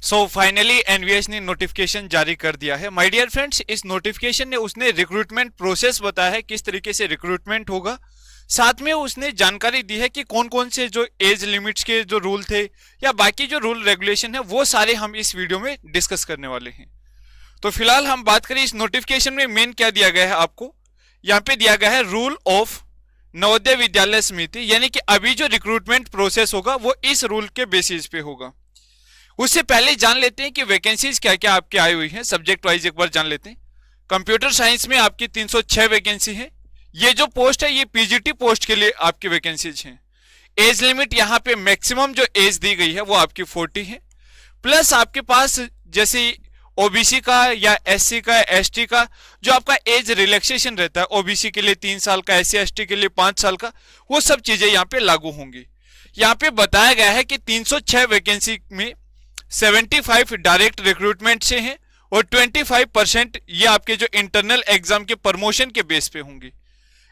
So finally NVS ने notification जारी कर दिया है। माय डियर फ्रेंड्स, इस नोटिफिकेशन ने उसने रिक्रूटमेंट प्रोसेस बताया है, किस तरीके से रिक्रूटमेंट होगा। साथ में उसने जानकारी दी है कि कौन कौन से जो एज लिमिट्स के जो रूल थे या बाकी जो रूल रेगुलेशन है वो सारे हम इस वीडियो में डिस्कस करने वाले हैं। तो फिलहाल हम बात करें इस नोटिफिकेशन में मेन क्या दिया गया है। आपको यहाँ पे दिया गया है रूल ऑफ नवोदय विद्यालय समिति, यानी कि अभी जो रिक्रूटमेंट प्रोसेस होगा वो इस रूल के बेसिस पे होगा। उससे पहले जान लेते हैं कि वैकेंसीज क्या क्या आपकी आई हुई हैं, सब्जेक्ट वाइज एक बार जान लेते हैं। कंप्यूटर साइंस में आपकी 306 वैकेंसी है। ये जो पोस्ट है ये पीजीटी पोस्ट के लिए आपकी वैकेंसीज हैं। एज लिमिट यहाँ पे मैक्सिमम जो एज दी गई है वो आपकी 40 है। प्लस आपके पास जैसे ओबीसी का या एससी का एसटी का जो आपका एज रिलैक्सेशन रहता है, ओबीसी के लिए 3 साल का, एससी एसटी के लिए 5 साल का, वो सब चीजें यहाँ पे लागू होंगी। यहाँ पे बताया गया है कि 306 वैकेंसी में 75 डायरेक्ट रिक्रूटमेंट से हैं और 25% ये आपके जो इंटरनल एग्जाम के प्रमोशन के बेस पे होंगी।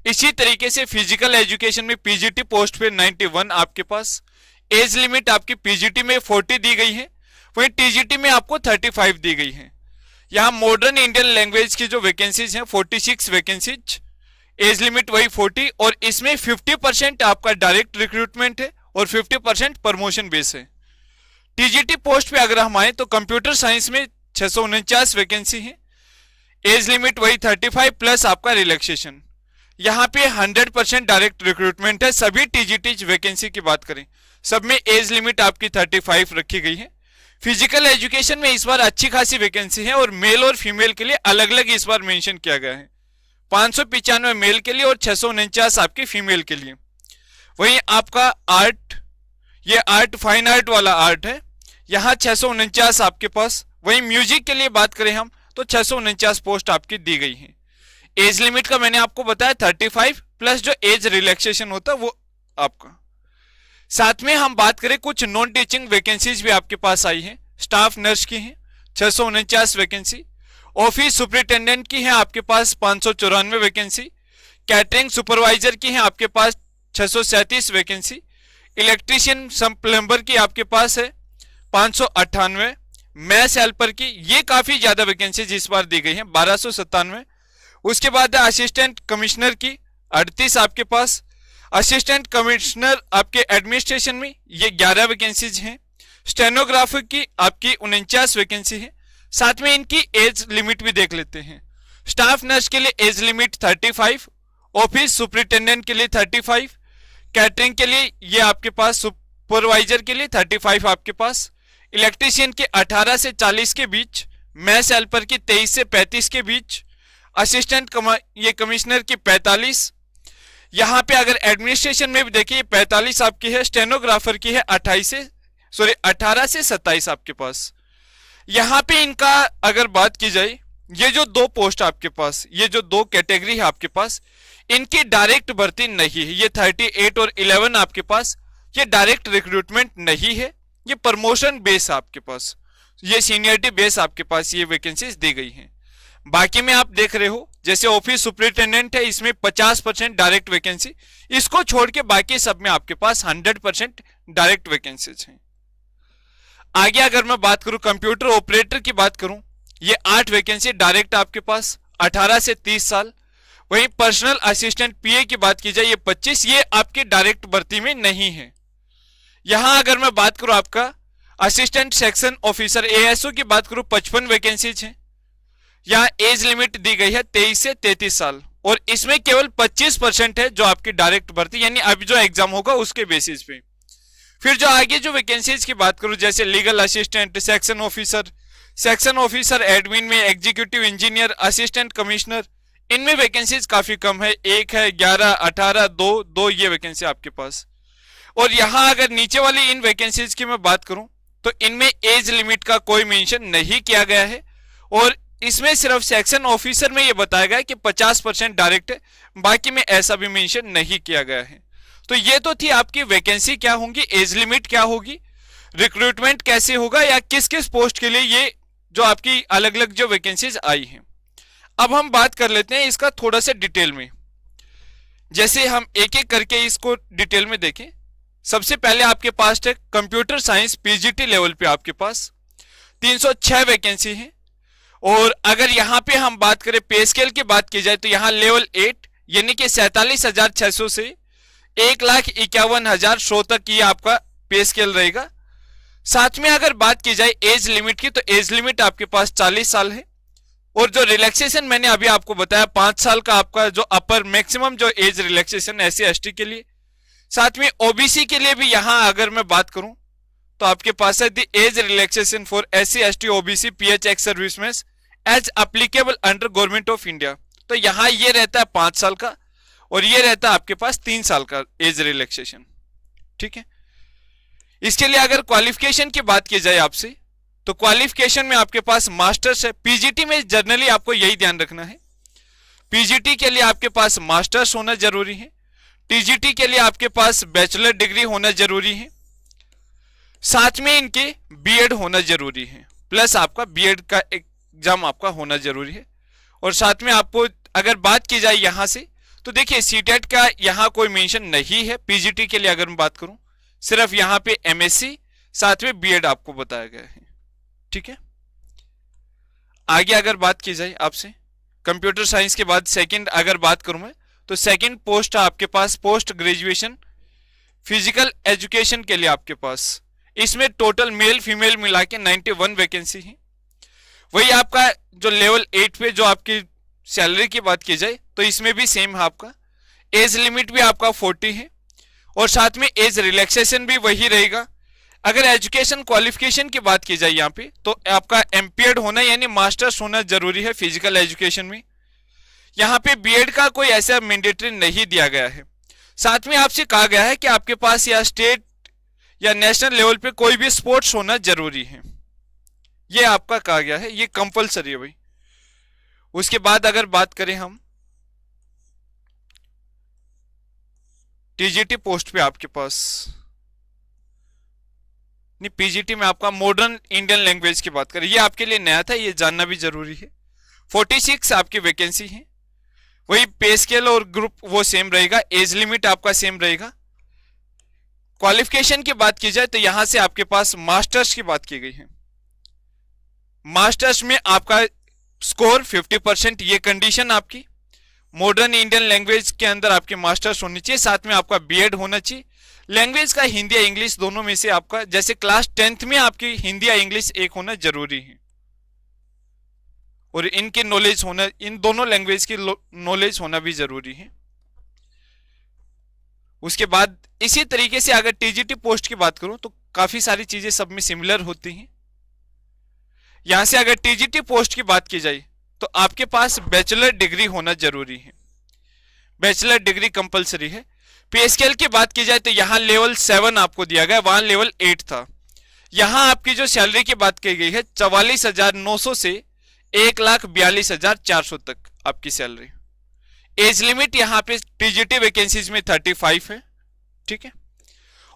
इसी तरीके से फिजिकल एजुकेशन में पीजीटी पोस्ट पे 91 आपके पास, एज लिमिट आपकी पीजीटी में 40 दी गई है, वहीं टीजीटी में आपको 35 दी गई है। यहाँ मॉडर्न इंडियन लैंग्वेज की जो वैकेंसीज हैं 46 वैकेंसीज, एज लिमिट वही 40 और इसमें 50% आपका डायरेक्ट रिक्रूटमेंट है और 50% प्रमोशन बेस है। टीजीटी पोस्ट पे अगर हम आए तो कंप्यूटर साइंस में 649 वैकेंसी है, एज लिमिट वही 35 प्लस आपका रिलैक्सेशन। यहाँ पे 100% डायरेक्ट रिक्रूटमेंट है। सभी टीजीटी वैकेंसी की बात करें सब में एज लिमिट आपकी 35 रखी गई है। फिजिकल एजुकेशन में इस बार अच्छी खासी वैकेंसी है और मेल और फीमेल के लिए अलग अलग इस बार मेंशन किया गया है। 595 मेल के लिए और 649 आपके फीमेल के लिए। वहीं आपका आर्ट, ये आर्ट फाइन आर्ट वाला आर्ट है, यहाँ 649 आपके पास। वहीं म्यूजिक के लिए बात करें हम तो 649 पोस्ट आपकी दी गई है। एज लिमिट का मैंने आपको बताया 35 प्लस जो एज रिलैक्सेशन होता है वो आपका। साथ में हम बात करें कुछ नॉन टीचिंग वैकेंसीज भी आपके पास आई है। स्टाफ नर्स की है 649 वैकेंसी, ऑफिस सुपरिटेंडेंट की है आपके पास 594 वैकेंसी, कैटरिंग सुपरवाइजर की है आपके पास 637 वैकेंसी, इलेक्ट्रीशियन सम प्लम्बर की आपके पास है 598, मैथ्स हेल्पर की ये काफी ज्यादा वैकेंसीज इस बार दी गई है 1297। उसके बाद असिस्टेंट कमिश्नर की 38 आपके पास, असिस्टेंट कमिश्नर आपके एडमिनिस्ट्रेशन में ये 11 वैकेंसीज हैं। स्टेनोग्राफर की आपकी 49 वैकेंसी है। साथ में इनकी एज लिमिट भी देख लेते हैं। स्टाफ नर्स के लिए एज लिमिट 35, ऑफिस सुपरिटेंडेंट के लिए 35, कैटरिंग के लिए ये आपके पास, सुपरवाइजर के लिए 35 आपके पास, इलेक्ट्रीशियन के 18 से 40 के बीच, मैथ्स हेल्पर की 23 से 35 के बीच, असिस्टेंट ये कमिश्नर की 45। यहाँ पे अगर एडमिनिस्ट्रेशन में भी देखिए 45 आपकी है, स्टेनोग्राफर की है 18 से 27 आपके पास। यहाँ पे इनका अगर बात की जाए, ये जो दो पोस्ट आपके पास, ये जो दो कैटेगरी है आपके पास, इनकी डायरेक्ट भर्ती नहीं है। ये 38 और 11 आपके पास ये डायरेक्ट रिक्रूटमेंट नहीं है, ये प्रमोशन बेस आपके पास, ये सीनियरिटी बेस आपके पास ये वैकेंसीज दी गई हैं। बाकी में आप देख रहे हो जैसे ऑफिस सुपरिटेंडेंट है, इसमें 50% डायरेक्ट वैकेंसी, इसको छोड़ के बाकी सब में आपके पास 100% डायरेक्ट वैकेंसीज हैं। आगे अगर मैं बात करूं कंप्यूटर ऑपरेटर की बात करूं, ये 8 वैकेंसी डायरेक्ट आपके पास 18 से 30 साल। वहीं पर्सनल असिस्टेंट पीए की बात की जाए ये 25, ये आपकी डायरेक्ट भर्ती में नहीं है। यहां अगर मैं बात करूं आपका असिस्टेंट सेक्शन ऑफिसर एएसओ की बात करूं 55 वैकेंसीज हैं। यहाँ एज लिमिट दी गई है 23 से 33 साल और इसमें केवल 25% है जो आपकी डायरेक्ट भर्ती, यानी अभी जो एग्जाम होगा उसके बेसिस पे। फिर जो आगे जो वैकेंसीज की बात करूं जैसे legal assistant, section officer admin में, एग्जीक्यूटिव इंजीनियर, असिस्टेंट कमिश्नर, इनमें वैकेंसीज काफी कम है। 1 है, 11, 18, 2 ये वैकेंसी आपके पास। और यहां अगर नीचे वाली इन वैकेंसीज की मैं बात करूं तो इनमें एज लिमिट का कोई मेंशन नहीं किया गया है और इसमें सिर्फ सेक्शन ऑफिसर में यह बताया गया है कि 50% डायरेक्ट है, बाकी में ऐसा भी मेंशन नहीं किया गया है। तो ये तो थी आपकी वैकेंसी क्या होंगी, एज लिमिट क्या होगी, रिक्रूटमेंट कैसे होगा या किस किस पोस्ट के लिए ये जो आपकी अलग अलग जो वैकेंसीज आई हैं। अब हम बात कर लेते हैं इसका थोड़ा सा डिटेल में, जैसे हम एक एक करके इसको डिटेल में देखें। सबसे पहले आपके पास है कंप्यूटर साइंस पीजीटी लेवल पे आपके पास 306 वैकेंसी है। और अगर यहाँ पे हम बात करें पे स्केल की बात की जाए तो यहाँ लेवल 8 यानी कि 47,600 से 1,51,100 तक ये आपका पे स्केल रहेगा। साथ में अगर बात की जाए एज लिमिट की तो एज लिमिट आपके पास 40 साल है। और जो रिलैक्सेशन मैंने अभी आपको बताया 5 साल का आपका जो अपर मैक्सिमम जो एज रिलैक्सेशन SC ST के लिए। साथ में ओबीसी के लिए भी यहां अगर मैं बात करूं तो आपके पास है the age relaxation for SC ST OBC PH ex serviceman age applicable under government of India. तो यहां ये रहता है 5 साल का और ये रहता है आपके पास 3 साल का एज रिलैक्सेशन। ठीक है, इसके लिए अगर क्वालिफिकेशन की बात की जाए आपसे तो क्वालिफिकेशन में आपके पास मास्टर्स है। पीजीटी में जनरली आपको यही ध्यान रखना है, पीजीटी के लिए आपके पास मास्टर्स होना जरूरी है। टीजीटी के लिए आपके पास बैचलर डिग्री होना जरूरी है। साथ में इनके बीएड होना जरूरी है, प्लस आपका बीएड का एग्जाम आपका होना जरूरी है। और साथ में आपको अगर बात की जाए यहां से तो देखिए सीटेट का यहां कोई मेंशन नहीं है। पीजीटी के लिए अगर मैं बात करूं सिर्फ यहां पे एमएससी साथ में बीएड आपको बताया गया है। ठीक है, आगे अगर बात की जाए आपसे कंप्यूटर साइंस के बाद सेकंड अगर बात करूं मैं तो सेकंड पोस्ट है आपके पास पोस्ट ग्रेजुएशन फिजिकल एजुकेशन के लिए आपके पास। इसमें टोटल मेल फीमेल मिला के 91 वैकेंसी है। वही आपका जो लेवल 8 पे जो आपकी सैलरी की बात की जाए तो इसमें भी सेम है आपका एज लिमिट भी आपका 40 है और साथ में एज रिलैक्सेशन भी वही रहेगा। अगर एजुकेशन क्वालिफिकेशन की बात की जाए यहाँ पे तो आपका एमपीएड होना यानी मास्टर्स होना जरूरी है फिजिकल एजुकेशन में। यहाँ पे बीएड का कोई ऐसा मैंडेटरी नहीं दिया गया है। साथ में आपसे कहा गया है कि आपके पास या स्टेट या नेशनल लेवल पे कोई भी स्पोर्ट्स होना जरूरी है, ये आपका कहा गया है, ये कंपलसरी है भाई। उसके बाद अगर बात करें हम टीजीटी पोस्ट पे आपके पास नहीं, पीजीटी में आपका मॉडर्न इंडियन लैंग्वेज की बात करें, ये आपके लिए नया था, ये जानना भी जरूरी है। 46 आपकी वैकेंसी है। वही पे स्केल और ग्रुप वो सेम रहेगा, एज लिमिट आपका सेम रहेगा। क्वालिफिकेशन की बात की जाए तो यहां से आपके पास मास्टर्स की बात की गई है। मास्टर्स में आपका स्कोर 50%, ये कंडीशन आपकी। मॉडर्न इंडियन लैंग्वेज के अंदर आपके मास्टर्स होनी चाहिए, साथ में आपका बीएड होना चाहिए। लैंग्वेज का हिंदी या इंग्लिश दोनों में से आपका जैसे क्लास 10th में आपकी हिंदी या इंग्लिश एक होना जरूरी है और इनकी नॉलेज होना, इन दोनों लैंग्वेज की नॉलेज होना भी जरूरी है। उसके बाद इसी तरीके से अगर टीजीटी पोस्ट की बात करूं तो काफी सारी चीजें सब में सिमिलर होती हैं। यहां से अगर टीजीटी पोस्ट की बात की जाए तो आपके पास बैचलर डिग्री होना जरूरी है, बैचलर डिग्री कंपलसरी है। पे स्केल की बात की जाए तो यहां लेवल 7 आपको दिया गया, वहां लेवल 8 था। यहां आपकी जो सैलरी की बात की गई है 44,900 से 1,42,400 तक आपकी सैलरी। एज लिमिट यहां पे टीजीटी वैकेंसीज में 35 है। ठीक है,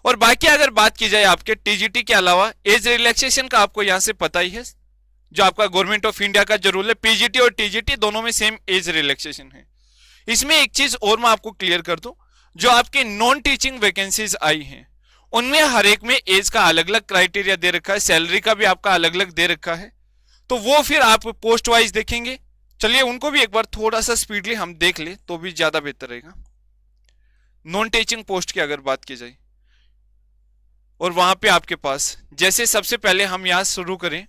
और बाकी अगर बात की जाए आपके टीजीटी के अलावा एज रिलैक्सेशन का आपको यहां से पता ही है, जो आपका गवर्नमेंट ऑफ इंडिया का जो रूल है, पीजीटी और टीजीटी दोनों में सेम एज रिलैक्सेशन है। इसमें एक चीज और मैं आपको क्लियर कर दूं, जो आपके नॉन टीचिंग वैकेंसीज आई हैं उनमें हर एक में एज का अलग अलग क्राइटेरिया दे रखा है, सैलरी का भी आपका अलग अलग दे रखा है, तो वो फिर आप पोस्ट वाइज देखेंगे। चलिए उनको भी एक बार थोड़ा सा स्पीडली हम देख ले तो भी ज्यादा बेहतर रहेगा। नॉन टीचिंग पोस्ट की अगर बात की जाए और वहां पे आपके पास जैसे सबसे पहले हम यहां शुरू करें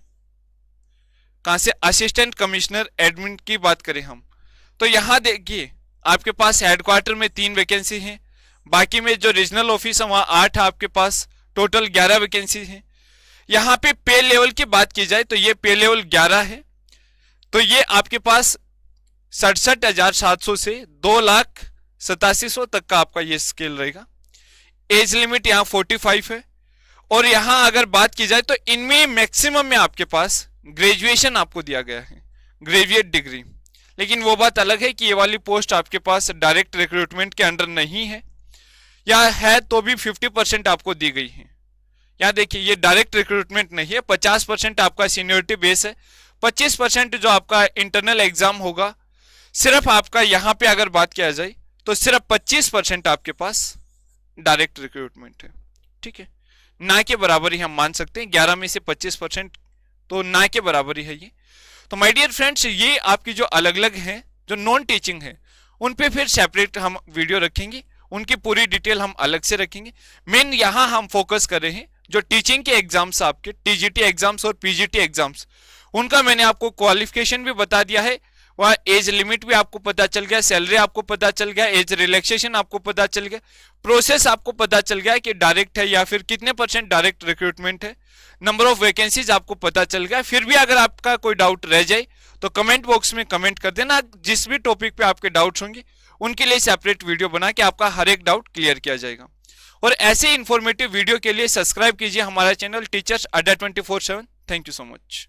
कहां से, असिस्टेंट कमिश्नर एडमिन की बात करें हम तो यहां देखिए आपके पास हेडक्वार्टर में 3 वैकेंसी हैं, बाकी में जो रीजनल ऑफिस है वहां 8 आपके पास, टोटल 11 वैकेंसी हैं। यहां पे पे लेवल की बात की जाए तो ये पे लेवल 11 है, तो ये आपके पास 67,700 से 2,87,100 तक का आपका ये स्केल रहेगा। एज लिमिट यहाँ 45 है और यहां अगर बात की जाए तो इनमें मैक्सिमम में आपके पास ग्रेजुएशन आपको दिया गया है, ग्रेजुएट डिग्री। लेकिन वो बात अलग है कि ये वाली पोस्ट आपके पास डायरेक्ट रिक्रूटमेंट के अंडर नहीं है, या है तो भी 50% आपको दी गई है। यहाँ देखिए ये डायरेक्ट रिक्रूटमेंट नहीं है, 50% आपका सीनियरिटी बेस है, 25% जो आपका इंटरनल एग्जाम होगा। सिर्फ आपका यहाँ पे अगर बात किया जाए तो सिर्फ 25% आपके पास डायरेक्ट रिक्रूटमेंट है। ठीक है, ना के बराबर ही हम मान सकते हैं, 11 में से 25% तो ना के बराबर ही है ये। तो माय डियर फ्रेंड्स, ये आपकी जो अलग अलग हैं, जो नॉन टीचिंग है, उन पे फिर सेपरेट हम वीडियो रखेंगे, उनकी पूरी डिटेल हम अलग से रखेंगे। मेन यहाँ हम फोकस कर रहे हैं जो टीचिंग के एग्जाम्स, आपके टीजीटी एग्जाम्स और पीजीटी एग्जाम्स, उनका मैंने आपको क्वालिफिकेशन भी बता दिया है, वहाँ एज लिमिट भी आपको पता चल गया, सैलरी आपको पता चल गया, एज रिलैक्सेशन आपको पता चल गया, प्रोसेस आपको पता चल गया कि डायरेक्ट है या फिर कितने % डायरेक्ट रिक्रूटमेंट है, नंबर ऑफ वैकेंसीज आपको पता चल गया। फिर भी अगर आपका कोई डाउट रह जाए तो कमेंट बॉक्स में कमेंट कर देना, जिस भी टॉपिक पे आपके डाउट्स होंगे उनके लिए सेपरेट वीडियो बना के आपका हर एक डाउट क्लियर किया जाएगा। और ऐसे इंफॉर्मेटिव वीडियो के लिए सब्सक्राइब कीजिए हमारा चैनल टीचर्स अड्डा 24/7। Thank you so much.